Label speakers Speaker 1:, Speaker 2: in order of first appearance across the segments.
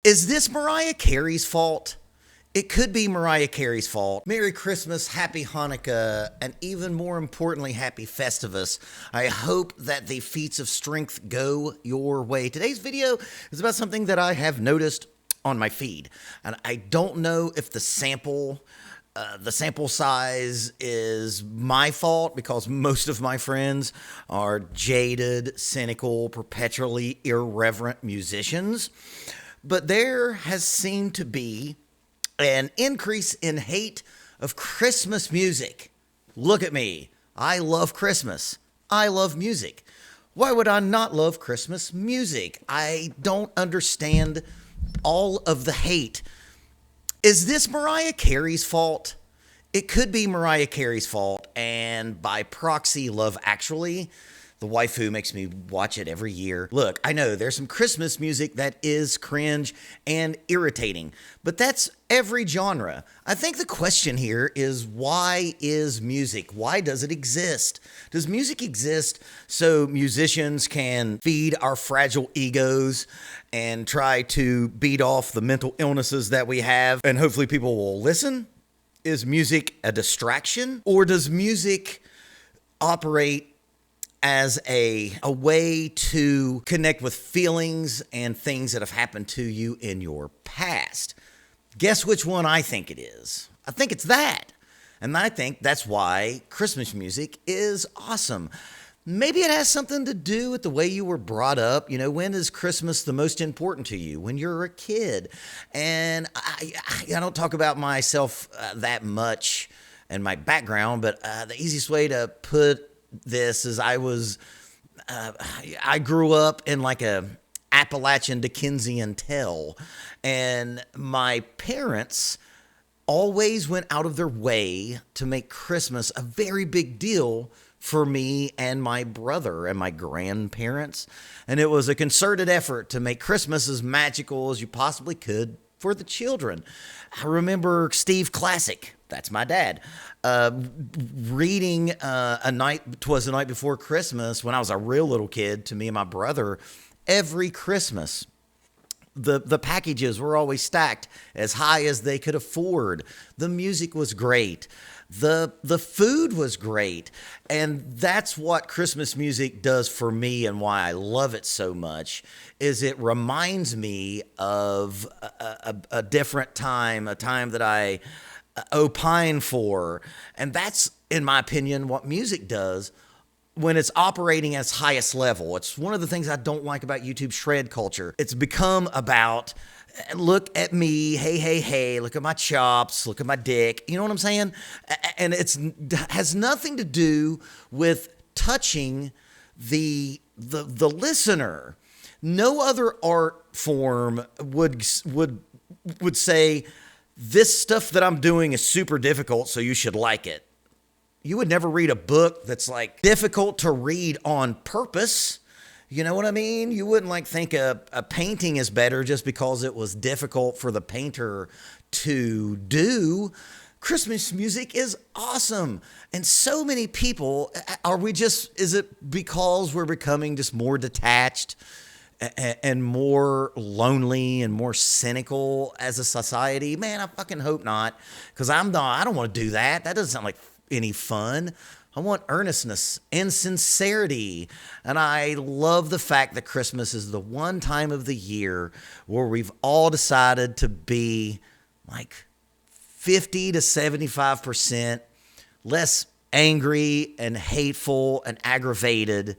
Speaker 1: Is this Mariah Carey's fault? It could be Mariah Carey's fault. Merry Christmas, Happy Hanukkah, and even more importantly, Happy Festivus. I hope that the feats of strength go your way. Today's video is about something that I have noticed on my feed, and I don't know if the sample size is my fault because most of my friends are jaded, cynical, perpetually irreverent musicians. But there has seemed to be an increase in hate of Christmas music. Look at me. I love Christmas. I love music. Why would I not love Christmas music? I don't understand all of the hate. Is this Mariah Carey's fault? It could be Mariah Carey's fault, and by proxy, Love Actually, the wife who makes me watch it every year. Look, I know there's some Christmas music that is cringe and irritating, but that's every genre. I think the question here is, why is music? Why does it exist? Does music exist so musicians can feed our fragile egos and try to beat off the mental illnesses that we have, and hopefully people will listen? Is music a distraction, or does music operate as a way to connect with feelings and things that have happened to you in your past? Guess which one I think it is? I think it's that. And I think that's why Christmas music is awesome. Maybe it has something to do with the way you were brought up. You know, when is Christmas the most important to you? When you're a kid. And I don't talk about myself that much and my background, but the easiest way to put this is I grew up in like a Appalachian Dickensian tale, and my parents always went out of their way to make Christmas a very big deal for me and my brother and my grandparents. And it was a concerted effort to make Christmas as magical as you possibly could for the children. I remember Steve Classic, that's my dad, reading "'Twas the Night Before Christmas" when I was a real little kid to me and my brother every Christmas. The packages were always stacked as high as they could afford. The music was great. The food was great. And that's what Christmas music does for me, and why I love it so much, is it reminds me of a different time, a time that I opine for. And that's, in my opinion, what music does when it's operating at its highest level. It's one of the things I don't like about YouTube shred culture. It's become about, look at me, hey, look at my chops, look at my dick. You know what I'm saying? And it has nothing to do with touching the listener. No other art form would say, this stuff that I'm doing is super difficult, so you should like it. You would never read a book that's like difficult to read on purpose. You know what I mean? You wouldn't like think a painting is better just because it was difficult for the painter to do. Christmas music is awesome. And so many people, is it because we're becoming just more detached and more lonely and more cynical as a society? Man, I fucking hope not, because I don't want to do that. That doesn't sound like any fun. I want earnestness and sincerity. And I love the fact that Christmas is the one time of the year where we've all decided to be like 50 to 75% less angry and hateful and aggravated.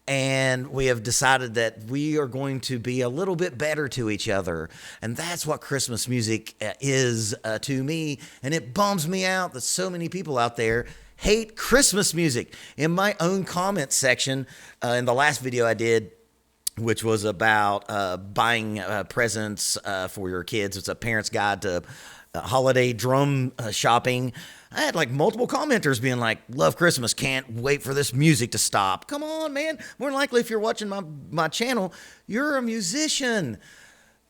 Speaker 1: And we have decided that we are going to be a little bit better to each other. And that's what Christmas music is to me. And it bums me out that so many people out there hate Christmas music. In my own comment section, in the last video I did, which was about buying presents for your kids, it's a parent's guide to holiday drum shopping. I had like multiple commenters being like, love Christmas, can't wait for this music to stop. Come on, man. More than likely, if you're watching my channel, you're a musician.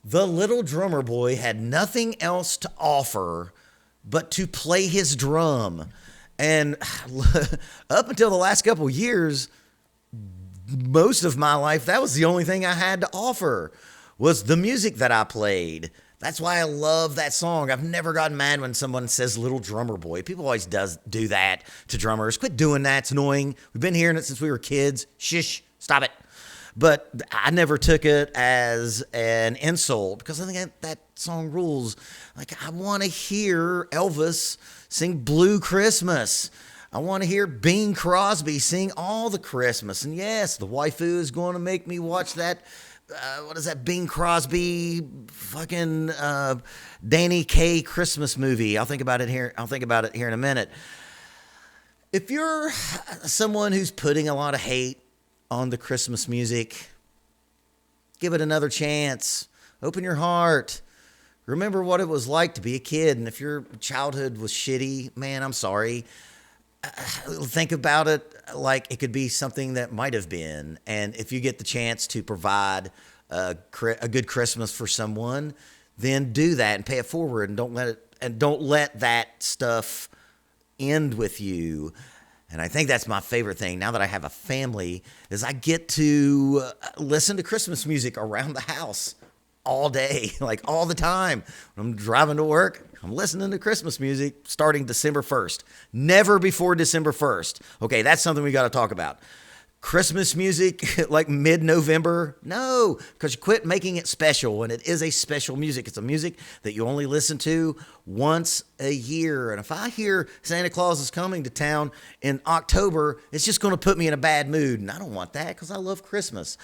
Speaker 1: The little drummer boy had nothing else to offer but to play his drum. And up until the last couple years, most of my life, that was the only thing I had to offer, was the music that I played. That's why I love that song. I've never gotten mad when someone says "Little Drummer Boy." People always do that to drummers. Quit doing that. It's annoying. We've been hearing it since we were kids. Shush. Stop it. But I never took it as an insult because I think that song rules. Like, I want to hear Elvis sing Blue Christmas. I want to hear Bing Crosby sing all the Christmas. And yes, the waifu is going to make me watch that. What is that Bing Crosby fucking Danny Kaye Christmas movie? I'll think about it here in a minute. If you're someone who's putting a lot of hate on the Christmas music, give it another chance. Open your heart. Remember what it was like to be a kid. And if your childhood was shitty, man, I'm sorry. Think about it like it could be something that might have been. And if you get the chance to provide a good Christmas for someone, then do that and pay it forward, and don't let that stuff end with you. And I think that's my favorite thing now that I have a family, is I get to listen to Christmas music around the house all day, like all the time. When I'm driving to work, I'm listening to Christmas music starting December 1st. Never before December 1st. Okay, that's something we got to talk about. Christmas music like mid-November? No, because you quit making it special, and it is a special music. It's a music that you only listen to once a year. And if I hear Santa Claus is coming to town in October, it's just going to put me in a bad mood, and I don't want that because I love Christmas.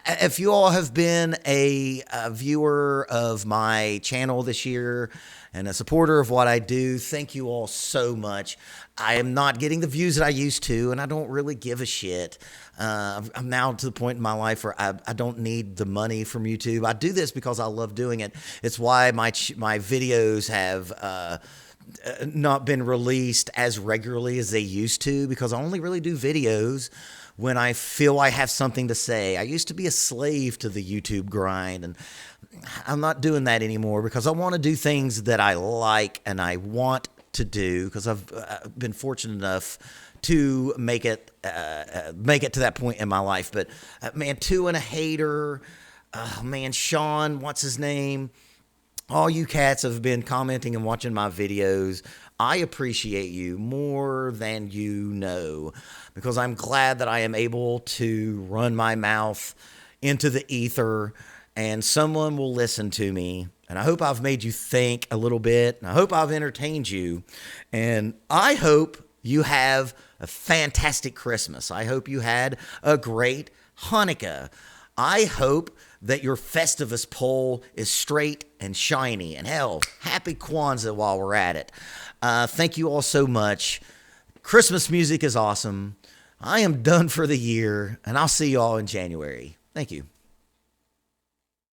Speaker 1: If you all have been a viewer of my channel this year and a supporter of what I do, thank you all so much. I am not getting the views that I used to, and I don't really give a shit. I'm now to the point in my life where I don't need the money from YouTube. I do this because I love doing it. It's why my videos have not been released as regularly as they used to, because I only really do videos when I feel I have something to say. I used to be a slave to the YouTube grind, and I'm not doing that anymore because I want to do things that I like and I want to do, because I've been fortunate enough to make it to that point in my life. But man, Two and a Hater, man, Sean, what's his name? All you cats have been commenting and watching my videos. I appreciate you more than you know, because I'm glad that I am able to run my mouth into the ether and someone will listen to me. And I hope I've made you think a little bit. And I hope I've entertained you. And I hope you have a fantastic Christmas. I hope you had a great Hanukkah. I hope that your Festivus pole is straight and shiny. And hell, happy Kwanzaa while we're at it. Thank you all so much. Christmas music is awesome. I am done for the year, and I'll see you all in January. Thank you.